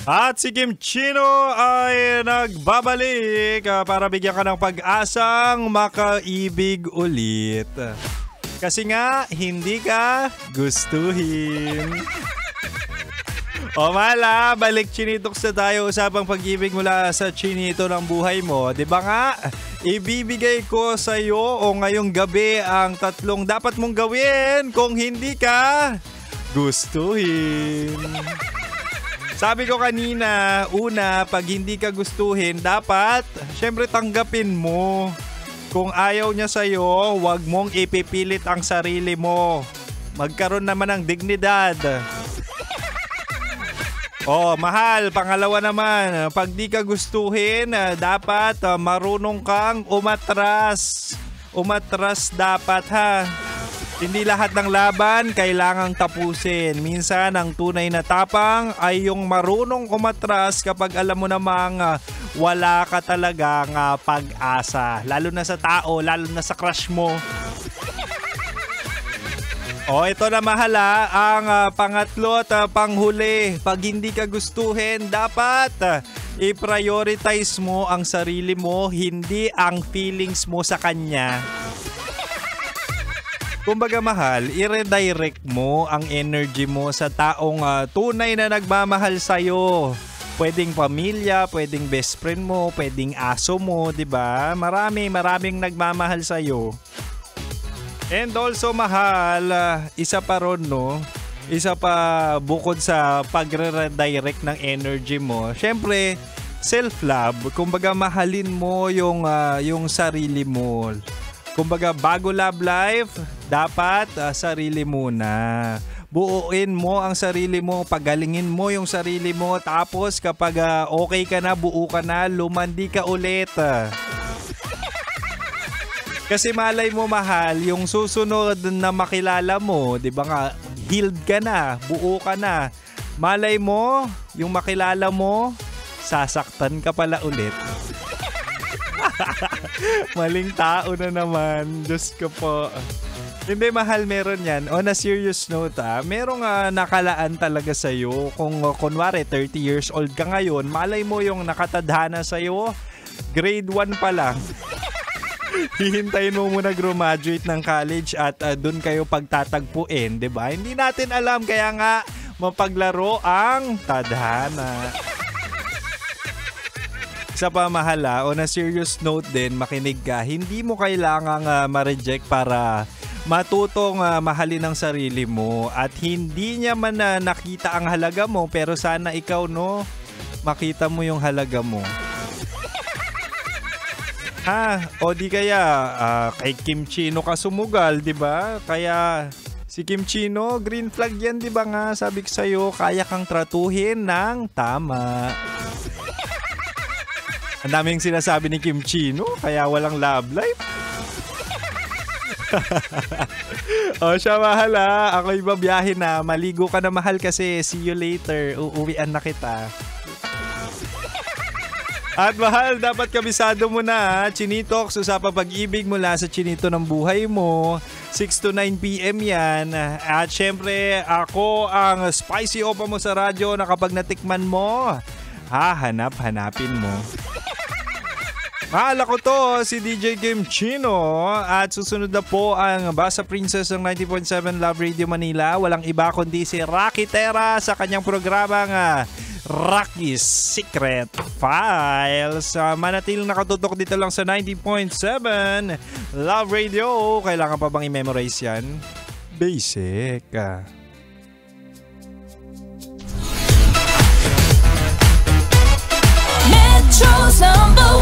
At si Kim Chino ay nagbabalik para bigyan ka ng pag-asang makaibig ulit. Kasi nga, hindi ka gustuhin. O mala, balik Chinitox na tayo. Usapang pag-ibig mula sa chinito ng buhay mo. Diba nga, ibibigay ko sa'yo o ngayong gabi ang 3 dapat mong gawin kung hindi ka gustuhin. Sabi ko kanina, una, pag hindi ka gustuhin, dapat, syempre tanggapin mo. Kung ayaw niya sa'yo, huwag mong ipipilit ang sarili mo. Magkaroon naman ng dignidad. Oh, mahal, pangalawa naman, pag di ka gustuhin, dapat marunong kang umatras. Umatras dapat ha. Hindi lahat ng laban kailangang tapusin. Minsan ang tunay na tapang ay yung marunong umatras kapag alam mo namang wala ka talagang pag-asa. Lalo na sa tao, lalo na sa crush mo. O ito na mahala, ang pangatlo at panghuli. Pag hindi ka gustuhin, dapat i-prioritize mo ang sarili mo, hindi ang feelings mo sa kanya. Kumbaga mahal, i-redirect mo ang energy mo sa taong tunay na nagmamahal sa'yo. Pwedeng pamilya, pwedeng best friend mo, pwedeng aso mo, di ba? Maraming nagmamahal sa'yo. And also mahal, isa pa ron, no? Isa pa bukod sa pagre-redirect ng energy mo. Syempre, self-love. Kumbaga mahalin mo yung sarili mo. Kumbaga, bago love life, dapat sarili muna. Buuin mo ang sarili mo, pagalingin mo yung sarili mo, tapos kapag okay ka na, buo ka na, lumandi ka ulit. Kasi malay mo mahal, yung susunod na makilala mo, di ba nga, healed ka na, buo ka na. Malay mo, yung makilala mo, sasaktan ka pala ulit. Maling tao na naman. Diyos ko po. Hindi mahal, meron yan. On a serious note merong nakalaan talaga sa'yo. Kung kunwari 30 years old ka ngayon, malay mo yung nakatadhana sa'yo, grade 1 pa lang. Hihintayin mo muna graduate ng college at dun kayo pagtatagpuin, diba? Hindi natin alam, kaya nga mapaglaro ang tadhana. Sa pamahala, on a serious note din, makinig ka. Hindi mo kailangang ma-reject para matutong mahalin ang sarili mo. At hindi niya man nakita ang halaga mo, pero sana ikaw, no, makita mo yung halaga mo. O di kaya kay Kim Chino ka sumugal, di ba? Kaya si Kim Chino, green flag yan, di ba nga? Sabi ko sa'yo, kaya kang tratuhin ng tama. Ang daming sinasabi ni Kim Chino, kaya walang love life. O siya mahal ako'y babiyahin na. Maligo ka na mahal kasi see you later. Uuwian na kita. At mahal, dapat kabisado mo na Chinitox, usapang pag-ibig mula sa chinito ng buhay mo. 6 to 9 p.m. yan. At syempre, ako ang spicy opa mo sa radyo na kapag natikman mo, hanapin mo. Mahal ko to, si DJ Kim Chino. At susunod na po ang Basa Princess ng 90.7 Love Radio Manila. Walang iba kundi si Rocky Terra sa kanyang programang Rocky's Secret Files. Manatiling nakatutok dito lang sa 90.7 Love Radio. Kailangan pa bang i-memorize yan? Basic. Metro's #1